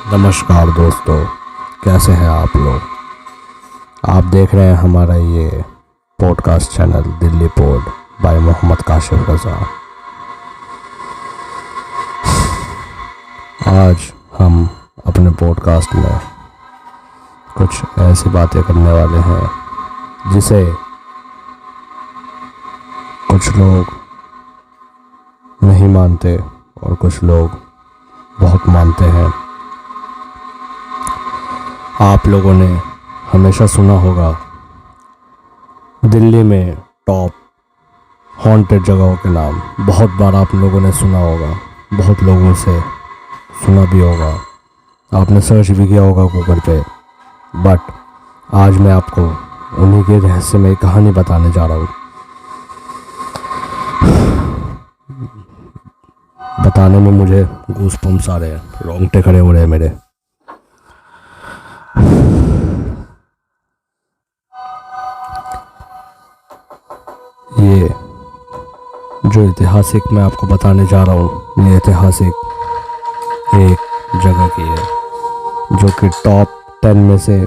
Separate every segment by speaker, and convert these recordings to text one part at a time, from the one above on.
Speaker 1: नमस्कार दोस्तों, कैसे हैं आप लोग। आप देख रहे हैं हमारा ये podcast channel Delhi pod by Mohammad Kashif Raza. आज हम अपने पॉडकास्ट में कुछ ऐसी बातें करने वाले हैं जिसे कुछ लोग नहीं मानते और कुछ लोग बहुत मानते हैं। आप लोगों ने हमेशा सुना होगा दिल्ली में टॉप हॉन्टेड जगहों के नाम। बहुत बार आप लोगों ने सुना होगा, बहुत लोगों से सुना भी होगा, आपने सर्च भी किया होगा गूगल पे। बट आज मैं आपको उन्हीं के रहस्यमय कहानी बताने जा रहा हूँ। बताने में मुझे गूज़बम्प्स आ रहे हैं, रोंगटे खड़े हो रहे हैं मेरे। ये जो ऐतिहासिक मैं आपको बताने जा रहा हूँ, ये ऐतिहासिक एक जगह की है जो कि टॉप 10 में से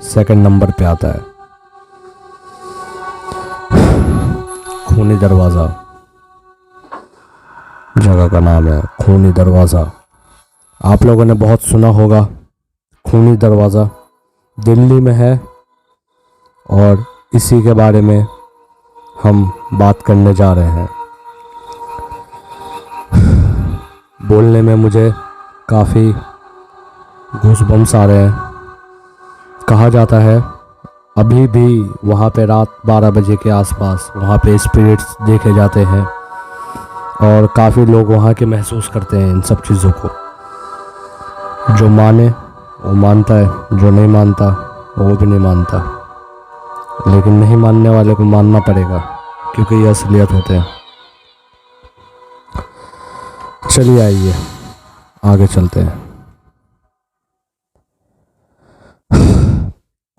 Speaker 1: सेकंड नंबर पे आता है। खूनी दरवाज़ा जगह का नाम है, खूनी दरवाज़ा। आप लोगों ने बहुत सुना होगा। खूनी दरवाज़ा दिल्ली में है और इसी के बारे में हम बात करने जा रहे हैं। बोलने में मुझे काफ़ी गूज़बम्प्स आ रहे हैं। कहा जाता है अभी भी वहाँ पे रात 12 बजे के आसपास वहाँ पे स्पिरिट्स देखे जाते हैं और काफ़ी लोग वहाँ के महसूस करते हैं इन सब चीज़ों को। जो माने वो मानता है, जो नहीं मानता वो भी नहीं मानता, लेकिन नहीं मानने वाले को मानना पड़ेगा क्योंकि ये असलियत होते हैं। चलिए आइए आगे चलते हैं।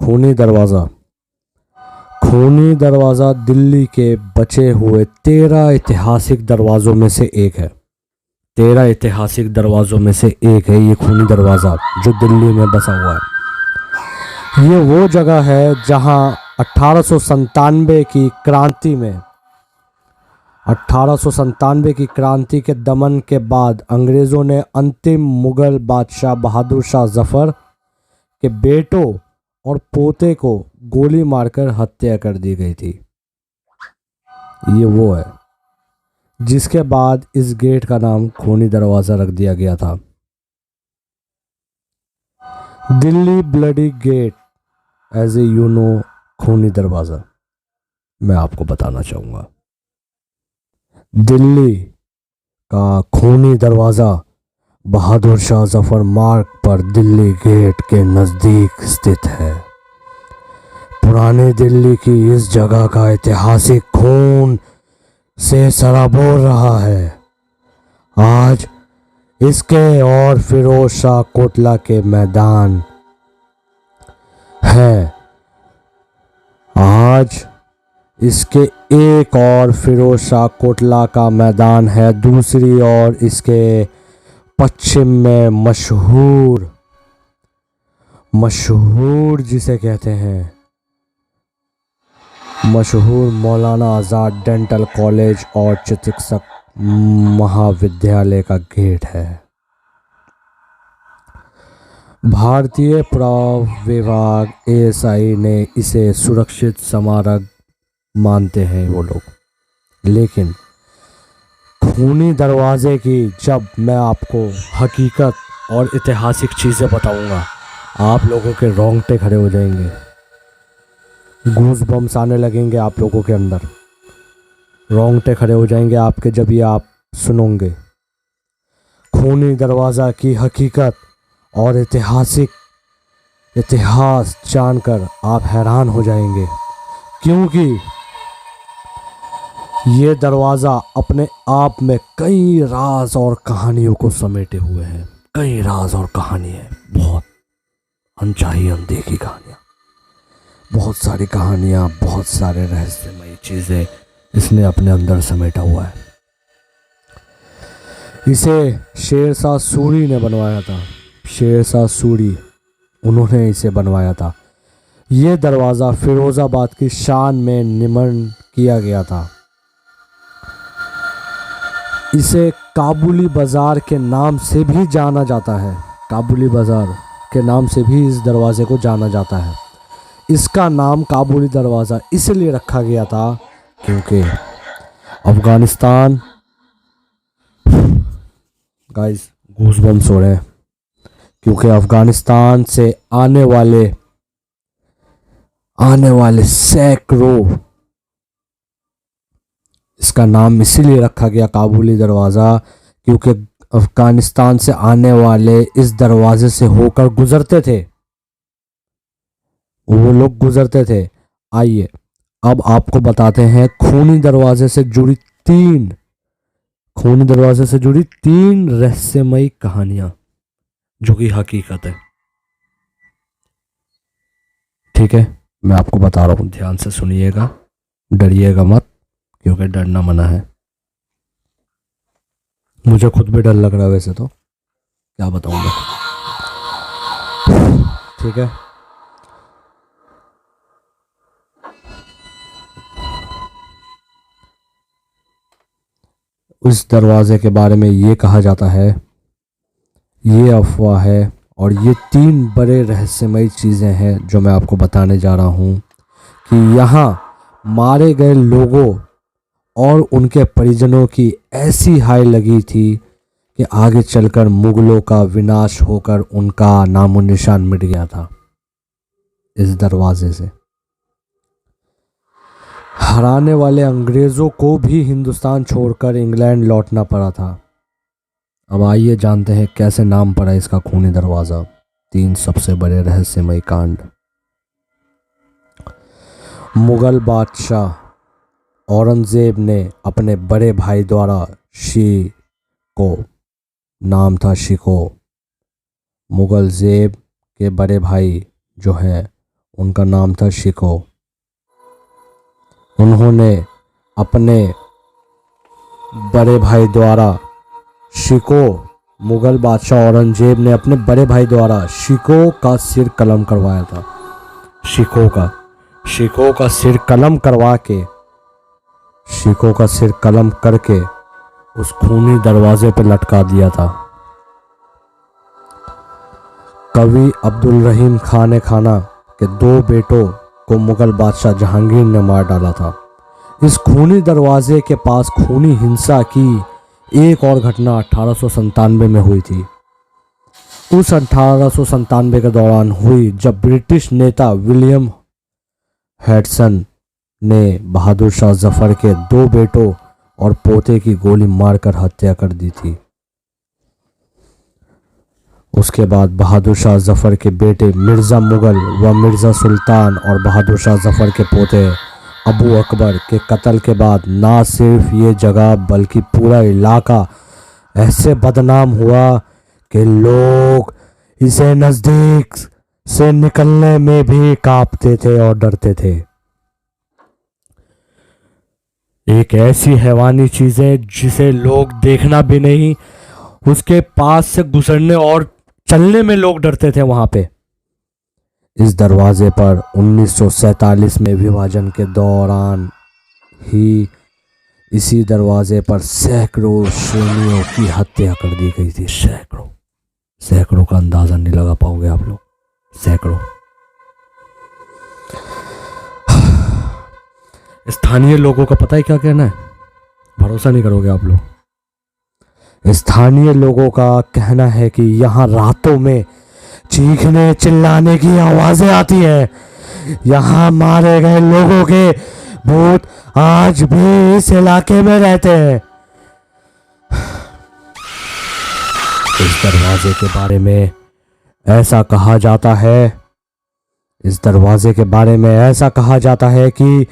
Speaker 1: खूनी दरवाज़ा। खूनी दरवाज़ा दिल्ली के बचे हुए 13 ऐतिहासिक दरवाज़ों में से एक है। 13 ऐतिहासिक दरवाज़ों में से एक है ये खूनी दरवाज़ा जो दिल्ली में बसा हुआ है। ये वो जगह है जहां 1897 की क्रांति में 1897 की क्रांति के दमन के बाद अंग्रेज़ों ने अंतिम मुग़ल बादशाह बहादुर शाह जफ़र के बेटों और पोते को गोली मारकर हत्या कर दी गई थी। ये वो है जिसके बाद इस गेट का नाम खूनी दरवाज़ा रख दिया गया था। Delhi bloody gate as a you know खूनी दरवाज़ा मैं आपको बताना चाहूँगा। दिल्ली का खूनी दरवाज़ा बहादुर शाह जफ़र मार्ग पर दिल्ली गेट के नज़दीक स्थित है। पुरानी दिल्ली की इस जगह का ऐतिहासिक खून से सराबोर रहा है। आज इसके और फिरोज शाह कोटला के मैदान हैं। आज इसके एक और फिरोज शाह कोटला का मैदान है, दूसरी ओर इसके पश्चिम में मशहूर जिसे कहते हैं मशहूर मौलाना आज़ाद डेंटल कॉलेज और चिकित्सक महाविद्यालय का गेट है। भारतीय पुरातत्व विभाग ASI ने इसे सुरक्षित स्मारक मानते हैं वो लोग। लेकिन खूनी दरवाजे की जब मैं आपको हकीकत और ऐतिहासिक चीज़ें बताऊंगा, आप लोगों के रोंगटे खड़े हो जाएंगे, गूज़बम्प्स आने लगेंगे आप लोगों के अंदर, रोंगटे खड़े हो जाएंगे आपके जब ये आप सुनोगे। खूनी दरवाज़ा की हकीकत और इतिहास जानकर आप हैरान हो जाएंगे, क्योंकि ये दरवाज़ा अपने आप में कई राज और कहानियों को समेटे हुए हैं। कई राज और कहानी है, बहुत अनचाही अनदेखी कहानियाँ, बहुत सारी कहानियाँ, बहुत सारे रहस्यमयी चीज़ें इसने अपने अंदर समेटा हुआ है। इसे शेरशाह सूरी ने बनवाया था। शेरशाह सूरी, उन्होंने इसे बनवाया था। ये दरवाज़ा फिरोज़ाबाद की शान में निर्माण किया गया था। इसे काबुली बाज़ार के नाम से भी जाना जाता है। काबुली बाज़ार के नाम से भी इस दरवाज़े को जाना जाता है। इसका नाम काबुली दरवाज़ा इसलिए रखा गया था क्योंकि अफ़गानिस्तान, गाइस गूज़बम्स हो रहे हैं, क्योंकि अफ़गानिस्तान से आने वाले सैकड़ों, इसका नाम इसीलिए रखा गया काबुली दरवाज़ा क्योंकि अफ़गानिस्तान से आने वाले इस दरवाजे से होकर गुजरते थे, वो लोग गुजरते थे। आइए अब आपको बताते हैं खूनी दरवाजे से जुड़ी तीन रहस्यमयी कहानियां जो कि हकीकत है। ठीक है, मैं आपको बता रहा हूं, ध्यान से सुनिएगा, डरिएगा मत, क्योंकि डरना मना है। मुझे खुद भी डर लग रहा है वैसे तो, क्या बताऊंगा। ठीक है, उस दरवाजे के बारे में ये कहा जाता है, ये अफवाह है, और ये तीन बड़े रहस्यमयी चीज़ें हैं जो मैं आपको बताने जा रहा हूँ कि यहाँ मारे गए लोगों और उनके परिजनों की ऐसी हाय लगी थी कि आगे चलकर मुगलों का विनाश होकर उनका नामो निशान मिट गया था। इस दरवाजे से हराने वाले अंग्रेज़ों को भी हिंदुस्तान छोड़कर इंग्लैंड लौटना पड़ा था। अब आइए जानते हैं कैसे नाम पड़ा इसका खूनी दरवाज़ा। तीन सबसे बड़े रहस्यमय कांड। मुगल बादशाह औरंगज़ेब ने अपने बड़े भाई द्वारा नाम था शिको, मुगल ज़ेब के बड़े भाई जो हैं उनका नाम था शिको। उन्होंने अपने बड़े भाई द्वारा मुगल बादशाह औरंगज़ेब ने अपने बड़े भाई द्वारा शिको का सिर कलम करवाया था। शिको का सिर कलम करके उस खूनी दरवाजे पर लटका दिया था। कवि अब्दुल रहीम खान खाना के दो बेटों को मुगल बादशाह जहांगीर ने मार डाला था। इस खूनी दरवाजे के पास खूनी हिंसा की एक और घटना 1897 में हुई थी। उस 1897 के दौरान हुई जब ब्रिटिश नेता विलियम हेडसन ने बहादुर शाह जफर के दो बेटों और पोते की गोली मारकर हत्या कर दी थी। उसके बाद बहादुर शाह जफर के बेटे मिर्ज़ा मुगल व मिर्ज़ा सुल्तान और बहादुर शाह जफर के पोते अबू अकबर के कत्ल के बाद ना सिर्फ ये जगह बल्कि पूरा इलाका ऐसे बदनाम हुआ कि लोग इसे नज़दीक से निकलने में भी कांपते थे और डरते थे। एक ऐसी हैवानी चीज़ है जिसे लोग देखना भी नहीं, उसके पास से गुजरने और चलने में लोग डरते थे वहां पे। इस दरवाजे पर 1947 में विभाजन के दौरान ही इसी दरवाजे पर सैकड़ों श्रेणियों की हत्या कर दी गई थी। सैकड़ों का अंदाजा नहीं लगा पाओगे आप लोग, सैकड़ों। स्थानीय लोगों का पता है क्या कहना है, भरोसा नहीं करोगे आप लोग। स्थानीय लोगों का कहना है कि यहाँ रातों में चीखने चिल्लाने की आवाजें आती है। यहाँ मारे गए लोगों के भूत आज भी इस इलाके में रहते हैं। इस दरवाजे के बारे में ऐसा कहा जाता है, कि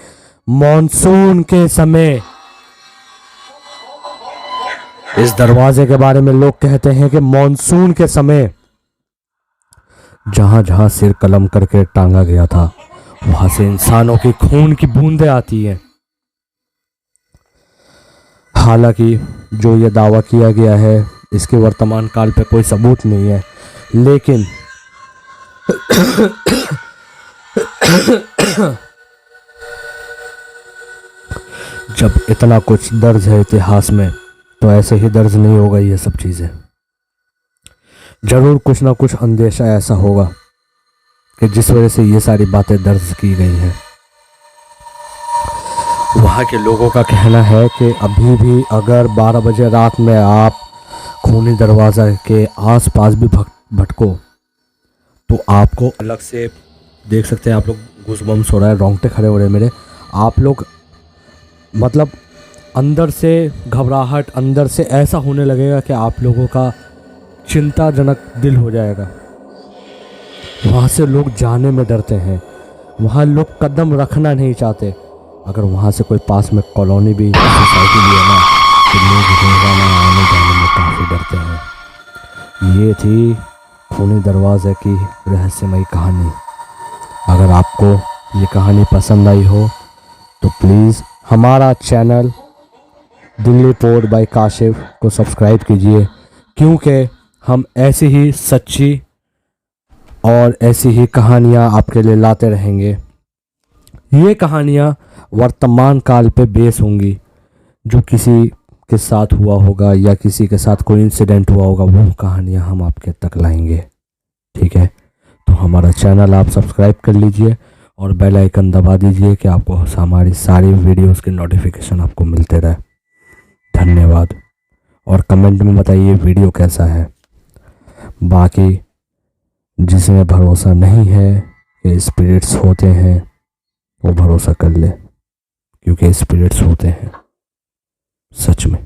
Speaker 1: मॉनसून के समय, इस दरवाजे के बारे में लोग कहते हैं कि मॉनसून के समय जहां जहां सिर कलम करके टांगा गया था वहां से इंसानों की खून की बूंदें आती हैं। हालांकि जो ये दावा किया गया है इसके वर्तमान काल पे कोई सबूत नहीं है, लेकिन जब इतना कुछ दर्ज है इतिहास में, तो ऐसे ही दर्ज नहीं होगा ये सब चीज़ें। ज़रूर कुछ ना कुछ अंदेशा ऐसा होगा कि जिस वजह से ये सारी बातें दर्ज की गई हैं। वहाँ के लोगों का कहना है कि अभी भी अगर 12 बजे रात में आप खूनी दरवाज़ा के आसपास भी भटको तो आपको अलग से देख सकते हैं आप लोग, गूज़बम्स हो रहा है, रोंगटे खड़े हो रहे हैं मेरे। आप लोग मतलब अंदर से घबराहट, अंदर से ऐसा होने लगेगा कि आप लोगों का चिंताजनक दिल हो जाएगा। वहाँ से लोग जाने में डरते हैं, वहाँ लोग कदम रखना नहीं चाहते। अगर वहाँ से कोई पास में कॉलोनी भी, सोसाइटी भी है ना, तो लोग रोज़ाना आने जाने में काफ़ी डरते हैं। ये थी खूनी दरवाज़े की रहस्यमयी कहानी। अगर आपको ये कहानी पसंद आई हो तो प्लीज़ हमारा channel Delhi port by Kashif को सब्सक्राइब कीजिए, क्योंकि हम ऐसी ही सच्ची और ऐसी ही कहानियाँ आपके लिए लाते रहेंगे। ये कहानियाँ वर्तमान काल पे बेस होंगी, जो किसी के साथ हुआ होगा या किसी के साथ कोई इंसिडेंट हुआ होगा, वो कहानियाँ हम आपके तक लाएंगे। ठीक है, तो हमारा चैनल आप सब्सक्राइब कर लीजिए और बेल आइकन दबा दीजिए कि आपको हमारी सारी वीडियोस के नोटिफिकेशन आपको मिलते रहे। धन्यवाद। और कमेंट में बताइए वीडियो कैसा है। बाकी जिसमें भरोसा नहीं है कि स्पिरिट्स होते हैं, वो भरोसा कर ले, क्योंकि स्पिरिट्स होते हैं सच में।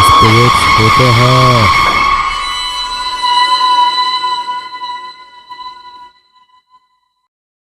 Speaker 1: स्पिरिट्स होते हैं।